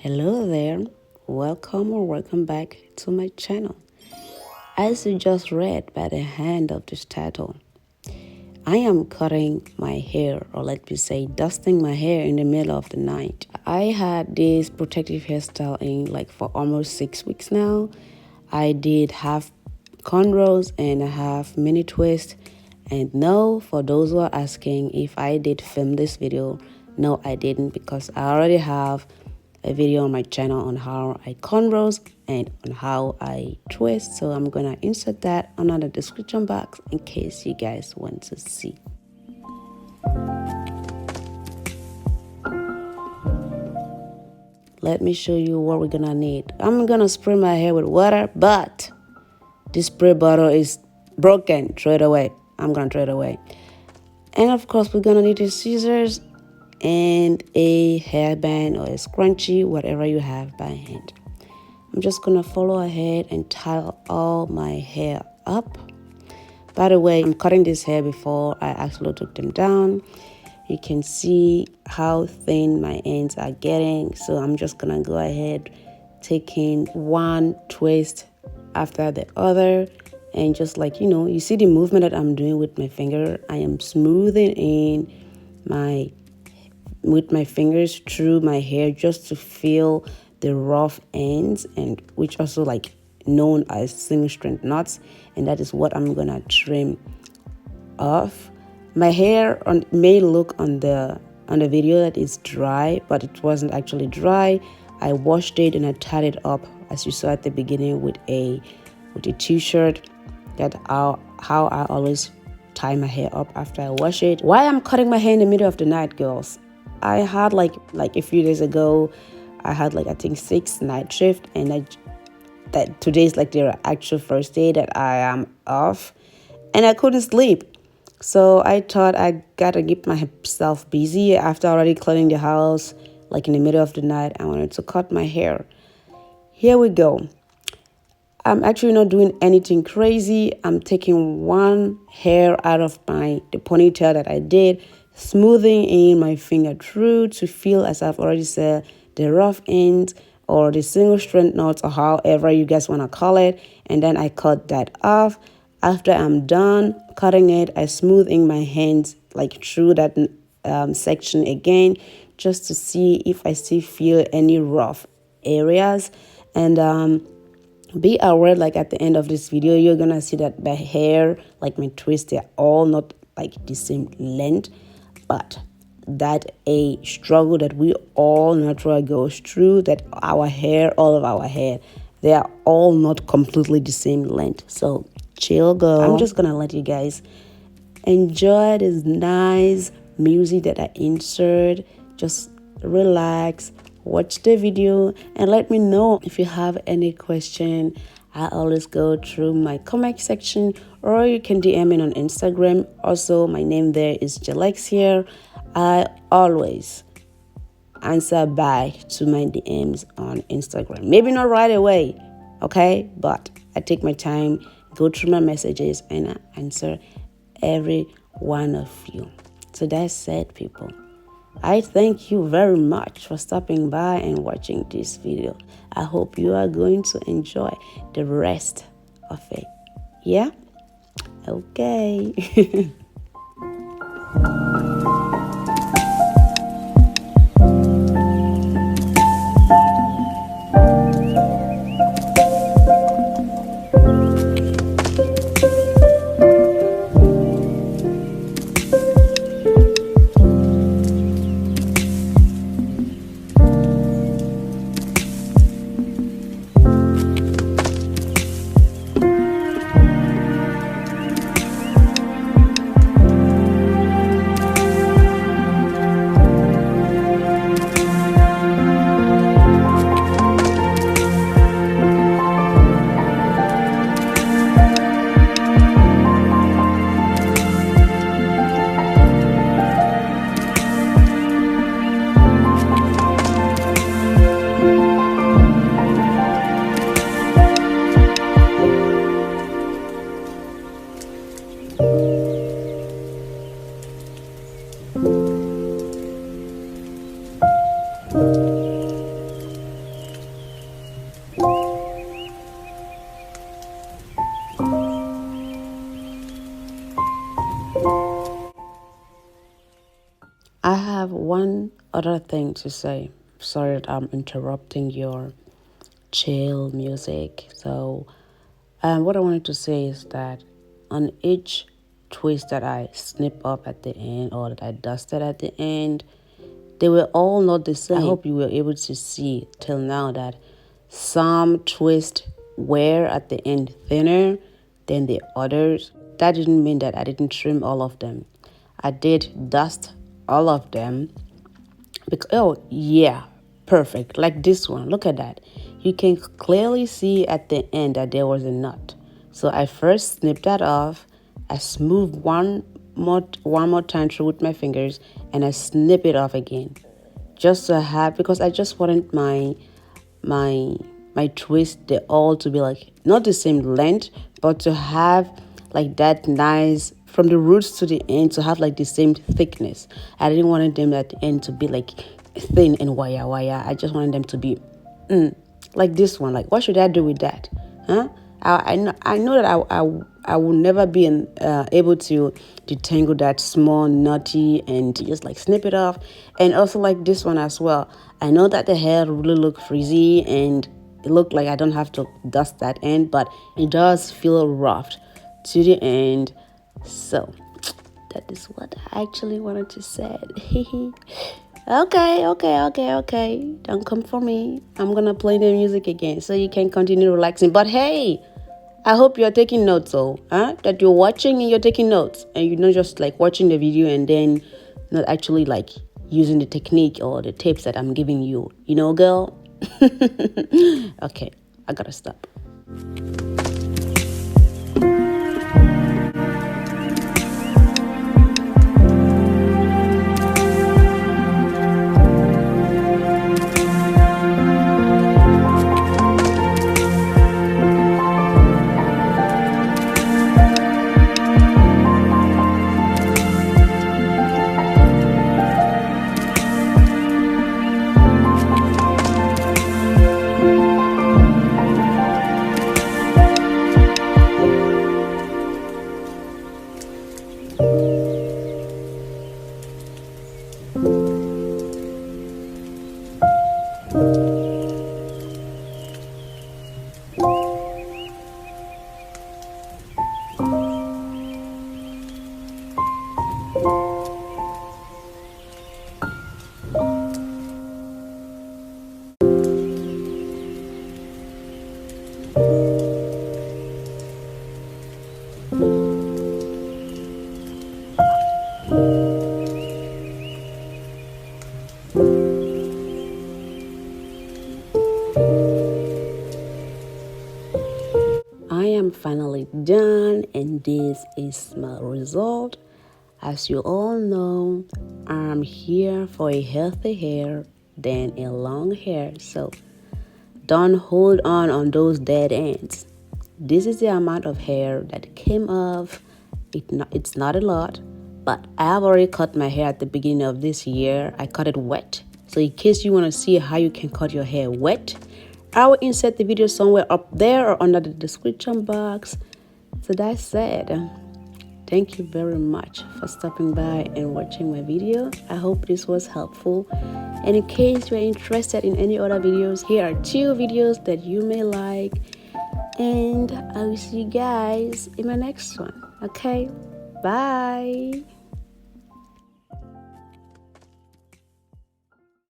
Hello there, welcome or welcome back to my channel. As you just read by the hand of this title, I am cutting my hair, or let me say dusting my hair in the middle of the night. I had this protective hairstyle in for almost 6 weeks now. I did half cornrows and a half mini twist. And no, for those who are asking if I did film this video, no I didn't, because I already have a video on my channel on how I cornrows and on how I twist, so I'm gonna insert that under the description box in case you guys want to see. Let me show you what we're gonna need. I'm gonna spray my hair with water, but this spray bottle is broken. Throw it away. I'm gonna throw it away. And of course we're gonna need the scissors and a hairband or a scrunchie, whatever you have by hand. I'm just gonna follow ahead and tie all my hair up. By the way, I'm cutting this hair before I actually took them down. You can see how thin my ends are getting, so I'm just gonna go ahead taking one twist after the other, and just you see the movement that I'm doing with my finger. I am smoothing in with my fingers through my hair just to feel the rough ends, and which also known as single strand knots, and that is what I'm gonna trim off. My hair may look on the video that is dry, but it wasn't actually dry. I washed it and I tied it up, as you saw at the beginning, with a t-shirt. That's how I always tie my hair up after I wash it. Why I'm cutting my hair in the middle of the night, girls? I had like a few days ago, I had I think 6 night shift, and that today's the actual first day that I am off, and I couldn't sleep. So I thought I gotta keep myself busy after already cleaning the house in the middle of the night. I wanted to cut my hair. Here we go. I'm actually not doing anything crazy. I'm taking one hair out of the ponytail that I did, smoothing in my finger through to feel, as I've already said, the rough ends or the single strand knots, or however you guys want to call it. And then I cut that off. After I'm done cutting it, I smooth in my hands through that section again, just to see if I still feel any rough areas. And be aware, at the end of this video, you're gonna see that my hair, my twists, they're all not the same length, but that a struggle that we all naturally goes through, that our hair, all of our hair, they are all not completely the same length. So chill, girl. I'm just gonna let you guys enjoy this nice music that I insert. Just relax, watch the video, and let me know if you have any question. I always go through my comment section, or you can DM me on Instagram. Also, my name there is Jelexia. I always answer back to my DMs on Instagram. Maybe not right away, okay? But I take my time, go through my messages, and I answer every one of you. So that's it, people. I thank you very much for stopping by and watching this video. I hope you are going to enjoy the rest of it. Yeah? Okay. other thing to say. Sorry that I'm interrupting your chill music. So, what I wanted to say is that on each twist that I snip up at the end or that I dusted at the end, they were all not the same. I hope you were able to see till now that some twists were at the end thinner than the others. That didn't mean that I didn't trim all of them. I did dust all of them. Because, oh, yeah, perfect. Like this one. Look at that. You can clearly see at the end that there was a knot. So I first snipped that off. I smooth one more time through with my fingers, and I snip it off again. Just to have, because I just wanted my twist, they all to be like not the same length, but to have like that nice from the roots to the end, to have like the same thickness. I didn't want them at the end to be like thin and wire. I just wanted them to be like this one. Like, what should I do with that? Huh? I know that I will never be able to detangle that small nutty and just like snip it off. And also like this one as well. I know that the hair really look frizzy and it looked like I don't have to dust that end, but it does feel rough to the end. So that is what I actually wanted to say. Okay. Don't come for me. I'm gonna play the music again so you can continue relaxing. But hey, I hope you're taking notes, that you're watching and you're taking notes, and you're not just like watching the video and then not actually like using the technique or the tips that I'm giving you. You know, girl. Okay, I gotta stop. I am finally done, and this is my result. As you all know, I'm here for a healthy hair than a long hair, so don't hold on those dead ends. This is the amount of hair that came off. It's not a lot, but I have already cut my hair at the beginning of this year. I cut it wet. So in case you want to see how you can cut your hair wet, I will insert the video somewhere up there or under the description box. So that's said, thank you very much for stopping by and watching my video. I hope this was helpful. And in case you're interested in any other videos, here are 2 videos that you may like. And I will see you guys in my next one. Okay, bye.